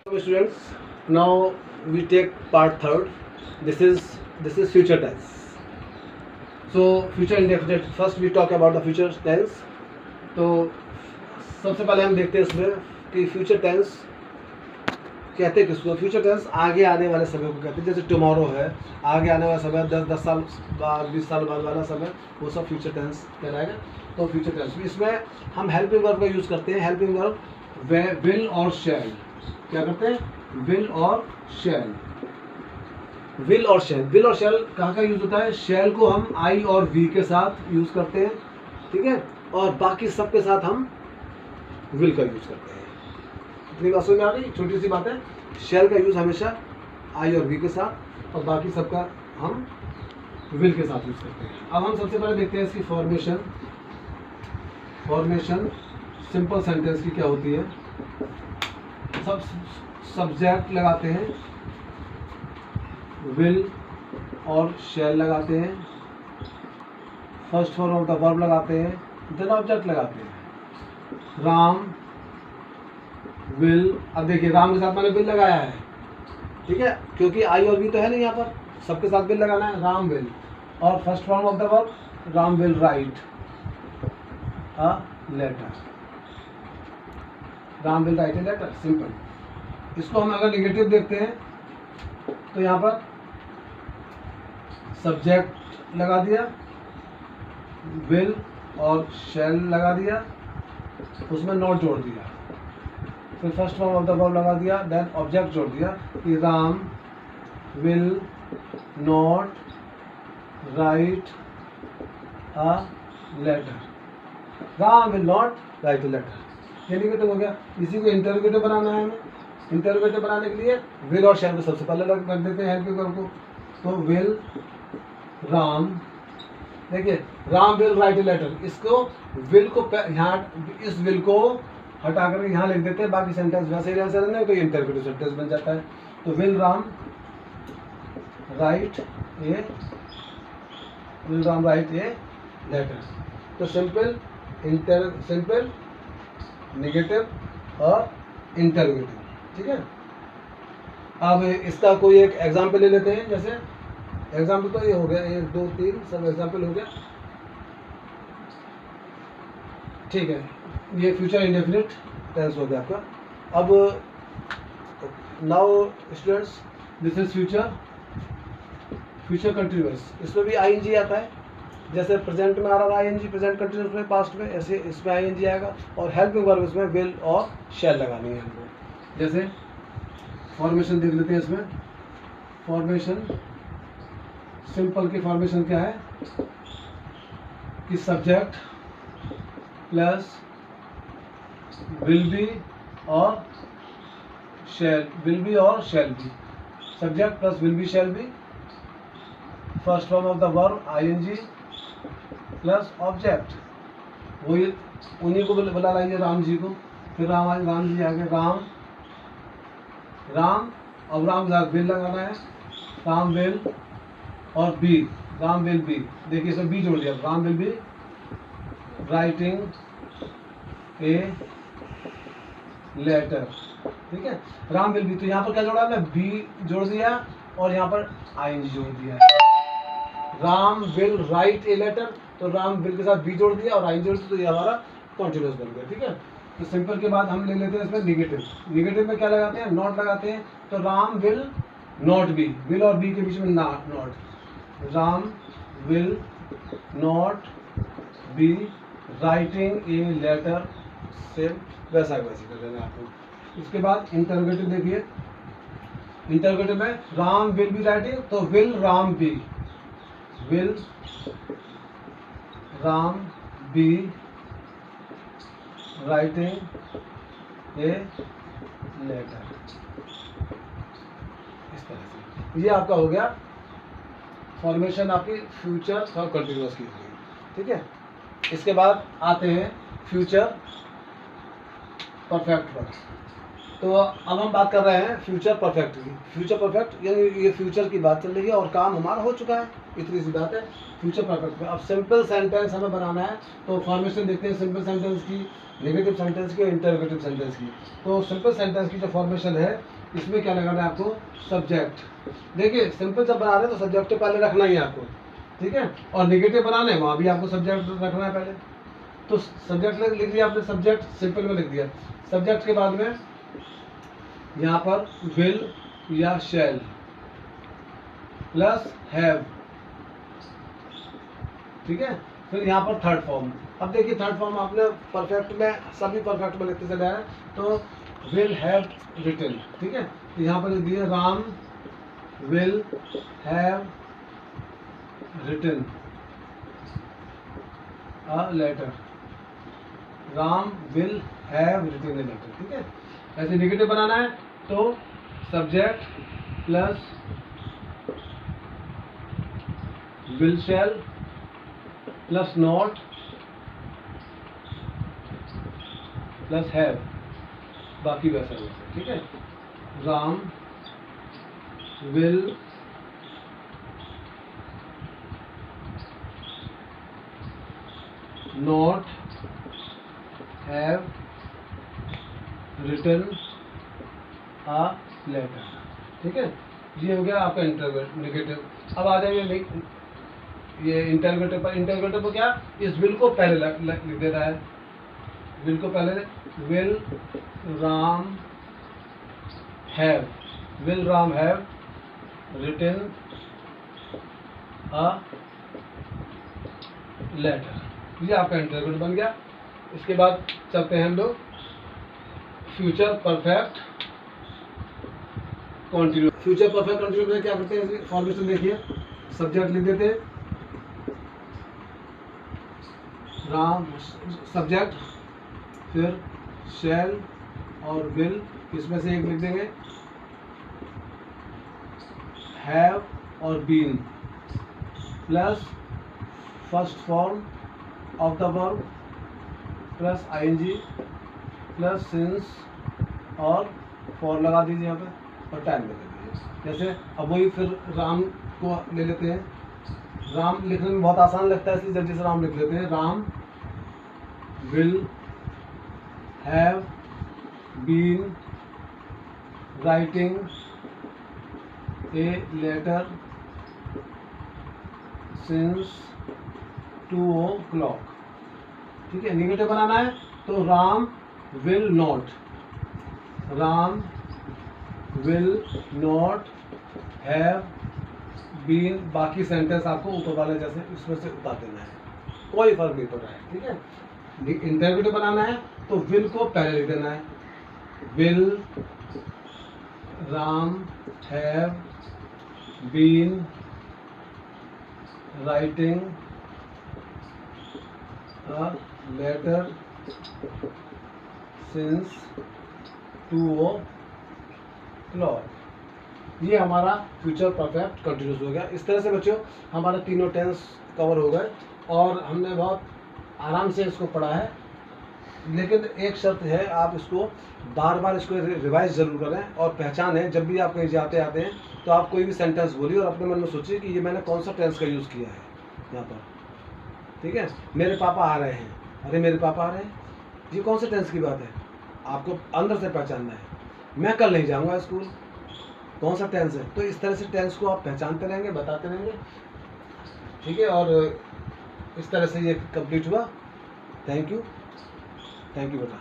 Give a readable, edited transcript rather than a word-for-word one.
Students, now we take part third. This is future tense. So future indefinite. First we talk about the future tense. तो सबसे पहले हम देखते हैं इसमें कि future tense कहते हैं किसको। फ्यूचर टेंस आगे आने वाले समय को कहते हैं। जैसे टुमारो है, आगे आने वाला समय 10 साल बाद 20 साल बाद वाला समय, वो सब फ्यूचर टेंस कहलाएगा। तो फ्यूचर टेंस इसमें हम हेल्पिंग वर्ब का यूज़ करते हैं। हेल्पिंग वर्ब विल और शैल। क्या करते हैं? विल और शैल। विल और शैल, विल और शैल कहाँ का यूज़ होता है? शैल को हम आई और वी के साथ यूज़ करते हैं, ठीक है, और बाकी सब के साथ हम विल का यूज़ करते हैं। इतनी बात समझ में आ गई? छोटी सी बात है। शैल का यूज़ हमेशा आई और वी के साथ और बाकी सबका हम विल के साथ यूज़ करते हैं। अब हम सबसे पहले देखते हैं इसकी फॉर्मेशन। फॉर्मेशन सिंपल सेंटेंस की क्या होती है? सब सब्जेक्ट लगाते हैं, विल और शैल लगाते हैं, first form of the verb लगाते हैं, देन ऑब्जेक्ट लगाते हैं। राम विल, अब देखिए राम के साथ मैंने विल लगाया है, ठीक है, क्योंकि आई और वी तो है नहीं यहाँ पर, सबके साथ विल लगाना है। राम विल और first form of the verb Ram will write a letter. Ram will write a letter, simple. इसको हम अगर निगेटिव देखते हैं तो यहाँ पर सब्जेक्ट लगा दिया, विल और शैल लगा दिया, उसमें नॉट जोड़ दिया, फिर first form of the verb लगा दिया, देन ऑब्जेक्ट जोड़ दिया कि Ram will not write a letter. Ram will not write a letter, ये निगेटिव हो गया। इसी को इंटरोगेटिव बनाना है हमें। इंटरोगेटिव बनाने के लिए विल और शैल को सबसे पहले रख देते हैं हेल्पिंग वर्ब को। तो विल राम, देखिए Ram will write a letter, इसको विल को यहाँ इस विल को हटा कर यहाँ लिख देते हैं, बाकी सेंटेंस वैसे ही वैसे रहने, तो ये इंटरगेटिव सेंटेंस बन जाता है। तो will Ram write a letter. तो सिंपल, सिंपल, नेगेटिव और इंटरगेटिव, ठीक है। अब इसका कोई एक एग्जाम्पल ले लेते हैं। जैसे एग्जाम्पल तो ये हो गया, 1 2 3 सब एग्जाम्पल हो गया, ठीक है। ये फ्यूचर इंडेफिनिट टेंस हो गया आपका। अब now students, this is future, future continuous. इसमें भी आईएनजी आता है। जैसे प्रेजेंट में आ रहा है आईएनजी, प्रेजेंट कंटिन्यूअस में, पास्ट में, ऐसे इसमें आईएनजी आएगा। और हेल्पिंग वर्ब इसमें विल और शैल लगानी है हमको। जैसे फॉर्मेशन देख लेते हैं इसमें। फॉर्मेशन सिंपल की फॉर्मेशन क्या है कि सब्जेक्ट प्लस विल बी और शैल, विल बी और shall be, subject plus will be shall be, first form of the verb ING plus object, वही उन्हीं को बुला लाएंगे, राम जी को। फिर राम जी आगे राम, राम, अब राम विल लगाना है, राम विल और बी, राम विल बी, देखिए इसमें बी जोड़ दिया, Ram will be writing a letter, ठीक है। राम विल बी, तो यहाँ पर क्या जोड़ा हमने? बी जोड़ दिया और यहाँ पर आईएनजी जोड़ दिया। Ram will write a letter, तो राम विल के साथ बी जोड़ दिया और आई जोड़ दिया, तो ये हमारा कॉन्टिन्यूअस बन गया, ठीक है। तो सिंपल के बाद हम ले लेते हैं इसमें निगेटिव। निगेटिव में क्या लगाते हैं? नॉट लगाते हैं। तो Ram will not be, will और बी के बीच में not, Ram will not be writing a letter, same वैसा वैसे कर देना आपको। इसके बाद इंटरोगेटिव देखिए। इंटरोगेटिव में राम विल बी राइटिंग, तो will Ram be, will Ram be writing a letter, इस तरह से। ये आपका हो गया फॉर्मेशन आपकी फ्यूचर और कंटिन्यूअस की हो गई, ठीक है। इसके बाद आते हैं फ्यूचर परफेक्ट वर्ब। तो अब हम बात कर रहे हैं फ्यूचर परफेक्ट की। फ्यूचर परफेक्ट यानी ये फ्यूचर की बात चल रही है और काम हमारा हो चुका है, इतनी सी बात है फ्यूचर परफेक्ट में। अब सिंपल सेंटेंस हमें बनाना है, तो फॉर्मेशन देखते हैं सिंपल सेंटेंस की, नेगेटिव सेंटेंस की और इंटरोगेटिव सेंटेंस की। तो सिंपल सेंटेंस की जो फॉर्मेशन है, इसमें क्या लगाना है आपको, सब्जेक्ट। देखिए सिंपल जब बना रहे हैं तो सब्जेक्ट पहले रखना ही है आपको, ठीक है। और नेगेटिव बनाना है, वहाँ भी आपको सब्जेक्ट रखना है पहले। तो सब्जेक्ट लिख दिया आपने, सब्जेक्ट सिंपल में लिख दिया। सब्जेक्ट के बाद में यहाँ पर विल या शैल प्लस हैव, ठीक है। फिर यहाँ पर थर्ड फॉर्म। अब देखिए थर्ड फॉर्म आपने परफेक्ट में, सभी परफेक्ट में लिखते चले आए। तो विल हैव रिटन, ठीक है। तो यहाँ पर लिख दिया Ram will have written a letter, Ram will have written a letter, ठीक है। ऐसे नेगेटिव बनाना है तो subject plus will shall plus not plus have, बाकी वैसा वैसा, ठीक है। Ram will not have written a letter, ठीक है। ये हो गया आपका नेगेटिव। अब आ जाइए ये इंटरगेटिव पर। इंटरगेटिव पर क्या, इस विल को पहले लिख देता है, विल को पहले, will Ram have, will Ram have written a letter, ये आपका इंटरगेटिव बन गया। इसके बाद चलते हैं हम लोग future perfect continuous. Future perfect continuous में क्या करते हैं, फॉर्मेशन देखिए, सब्जेक्ट लिख देते हैं राम, सब्जेक्ट, फिर शैल और विल, इसमें से एक लिख देंगे, हैव और been plus first form of the verb plus ING plus since और फॉर लगा दीजिए यहाँ पे और टाइम लगा दीजिए। जैसे अब वही फिर राम को ले लेते हैं। राम लिखने में बहुत आसान लगता है, इसलिए जल्दी से राम लिख लेते हैं। Ram will have been writing a letter since 2 o'clock, ठीक है। नेगेटिव बनाना है तो Ram will not, Ram will not have been, बाकी सेंटेंस आपको ऊपर वाले जैसे इसमें से उतार देना है, कोई फर्क नहीं पड़ रहा है, ठीक है। इंटरगेटिव बनाना है तो विल को पहले लिख देना है, will Ram have been writing a letter since 2 o'clock। ये हमारा फ्यूचर परफेक्ट कंटिन्यूस हो गया। इस तरह से बच्चों हमारे तीनों टेंस कवर हो गए और हमने बहुत आराम से इसको पढ़ा है। लेकिन एक शर्त है, आप इसको बार बार इसको रिवाइज ज़रूर करें और पहचानें। जब भी आप कहीं जाते आते हैं तो आप कोई भी सेंटेंस बोलिए और अपने मन में सोचिए कि ये मैंने कौन सा टेंस का यूज़ किया है यहाँ पर, ठीक है। मेरे पापा आ रहे हैं, अरे मेरे पापा आ रहे हैं, ये कौन से टेंस की बात है, आपको अंदर से पहचानना है। मैं कल नहीं जाऊँगा स्कूल, कौन सा टेंस है। तो इस तरह से टेंस को आप पहचानते रहेंगे, बताते रहेंगे, ठीक है। और इस तरह से ये कंप्लीट हुआ। थैंक यू बेटा।